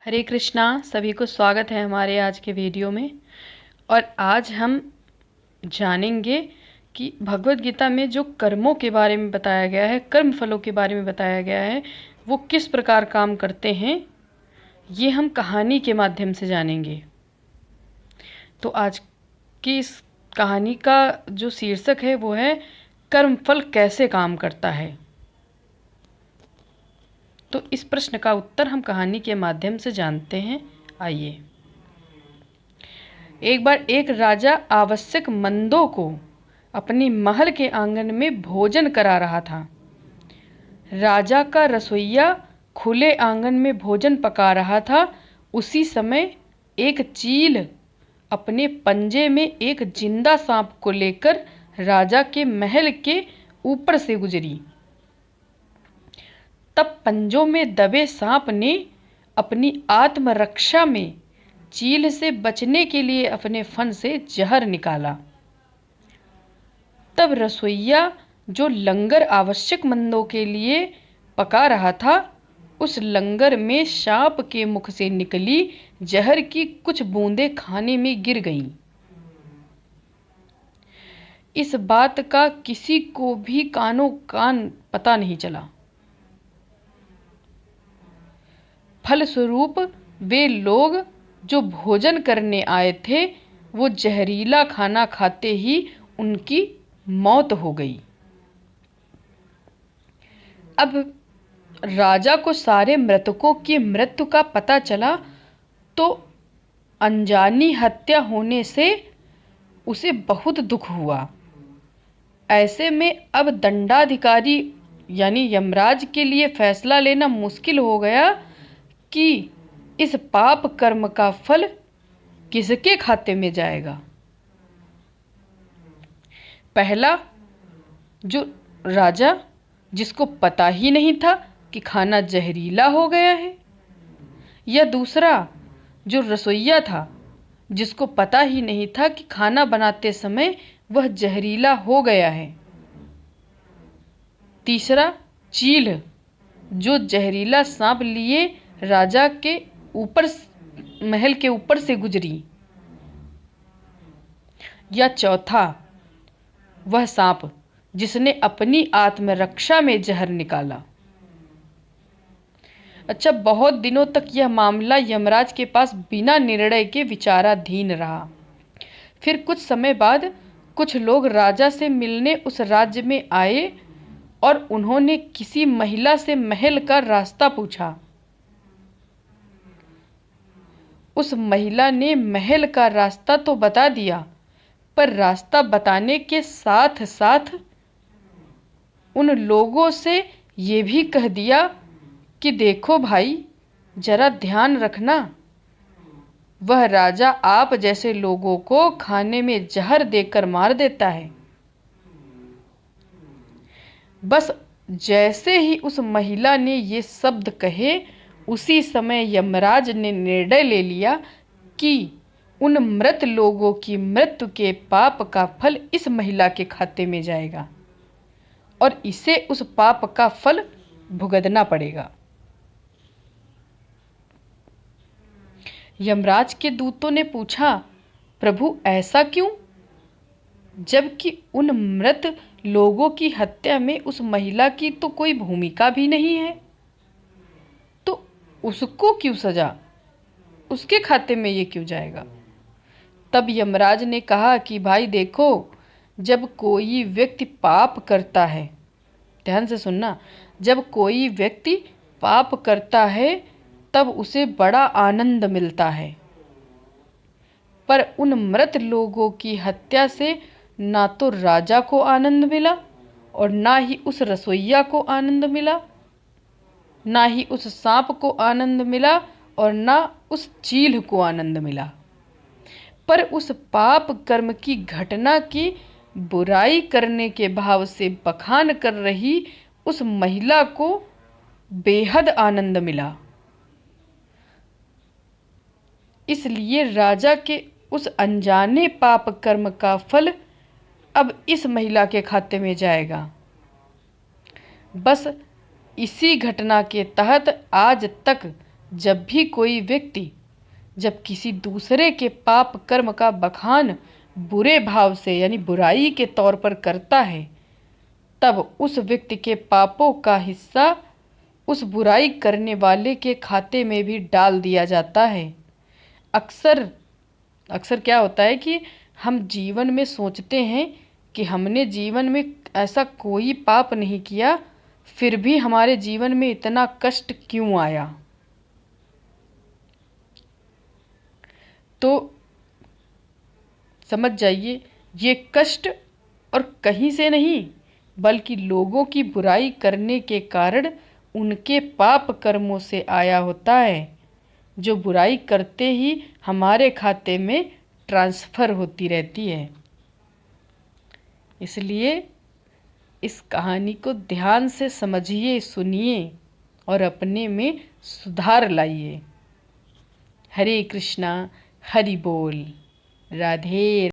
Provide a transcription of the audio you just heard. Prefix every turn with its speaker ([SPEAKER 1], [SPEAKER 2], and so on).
[SPEAKER 1] हरे कृष्णा। सभी को स्वागत है हमारे आज के वीडियो में। और आज हम जानेंगे कि भगवत गीता में जो कर्मों के बारे में बताया गया है, कर्म फलों के बारे में बताया गया है, वो किस प्रकार काम करते हैं, ये हम कहानी के माध्यम से जानेंगे। तो आज की इस कहानी का जो शीर्षक है वो है कर्म फल कैसे काम करता है। तो इस प्रश्न का उत्तर हम कहानी के माध्यम से जानते हैं। आइए। एक बार एक राजा आवश्यक मंदों को अपनी महल के आंगन में भोजन करा रहा था। राजा का रसोइया खुले आंगन में भोजन पका रहा था। उसी समय एक चील अपने पंजे में एक जिंदा सांप को लेकर राजा के महल के ऊपर से गुजरी। तब पंजों में दबे सांप ने अपनी आत्मरक्षा में चील से बचने के लिए अपने फन से जहर निकाला। तब रसोइया जो लंगर आवश्यक मंदों के लिए पका रहा था, उस लंगर में सांप के मुख से निकली जहर की कुछ बूंदें खाने में गिर गईं। इस बात का किसी को भी कानो कान पता नहीं चला। फलस्वरूप वे लोग जो भोजन करने आए थे, वो जहरीला खाना खाते ही उनकी मौत हो गई। अब राजा को सारे मृतकों की मृत्यु का पता चला तो अनजानी हत्या होने से उसे बहुत दुख हुआ। ऐसे में अब दंडाधिकारी यानी यमराज के लिए फैसला लेना मुश्किल हो गया कि इस पाप कर्म का फल किसके खाते में जाएगा। पहला, जो राजा जिसको पता ही नहीं था कि खाना जहरीला हो गया है, या दूसरा जो रसोइया था जिसको पता ही नहीं था कि खाना बनाते समय वह जहरीला हो गया है। तीसरा, चील जो जहरीला सांप लिए राजा के ऊपर महल के ऊपर से गुजरी। या चौथा, वह सांप जिसने अपनी आत्मरक्षा में जहर निकाला। अच्छा, बहुत दिनों तक यह मामला यमराज के पास बिना निर्णय के विचाराधीन रहा। फिर कुछ समय बाद कुछ लोग राजा से मिलने उस राज्य में आए और उन्होंने किसी महिला से महल का रास्ता पूछा। उस महिला ने महल का रास्ता तो बता दिया, पर रास्ता बताने के साथ साथ उन लोगों से ये भी कह दिया कि देखो भाई, जरा ध्यान रखना, वह राजा आप जैसे लोगों को खाने में जहर देकर मार देता है। बस जैसे ही उस महिला ने ये शब्द कहे, उसी समय यमराज ने निर्णय ले लिया कि उन मृत लोगों की मृत्यु के पाप का फल इस महिला के खाते में जाएगा और इसे उस पाप का फल भुगतना पड़ेगा। यमराज के दूतों ने पूछा, प्रभु ऐसा क्यों, जबकि उन मृत लोगों की हत्या में उस महिला की तो कोई भूमिका भी नहीं है, तो उसको क्यों सजा, उसके खाते में ये क्यों जाएगा। तब यमराज ने कहा कि भाई देखो, जब कोई व्यक्ति पाप करता है, ध्यान से सुनना, जब कोई व्यक्ति पाप करता है तब उसे बड़ा आनंद मिलता है, पर उन मृत लोगों की हत्या से ना तो राजा को आनंद मिला और ना ही उस रसोइया को आनंद मिला, ना ही उस सांप को आनंद मिला और ना उस चील को आनंद मिला, पर उस पाप कर्म की घटना की बुराई करने के भाव से बखान कर रही उस महिला को बेहद आनंद मिला। इसलिए राजा के उस अनजाने पाप कर्म का फल अब इस महिला के खाते में जाएगा। बस इसी घटना के तहत आज तक जब भी कोई व्यक्ति जब किसी दूसरे के पाप कर्म का बखान बुरे भाव से यानी बुराई के तौर पर करता है, तब उस व्यक्ति के पापों का हिस्सा उस बुराई करने वाले के खाते में भी डाल दिया जाता है। अक्सर अक्सर क्या होता है कि हम जीवन में सोचते हैं कि हमने जीवन में ऐसा कोई पाप नहीं किया, फिर भी हमारे जीवन में इतना कष्ट क्यों आया। तो समझ जाइए, ये कष्ट और कहीं से नहीं बल्कि लोगों की बुराई करने के कारण उनके पाप कर्मों से आया होता है, जो बुराई करते ही हमारे खाते में ट्रांसफ़र होती रहती है। इसलिए इस कहानी को ध्यान से समझिए, सुनिए और अपने में सुधार लाइए। हरे कृष्णा, हरि बोल, राधे।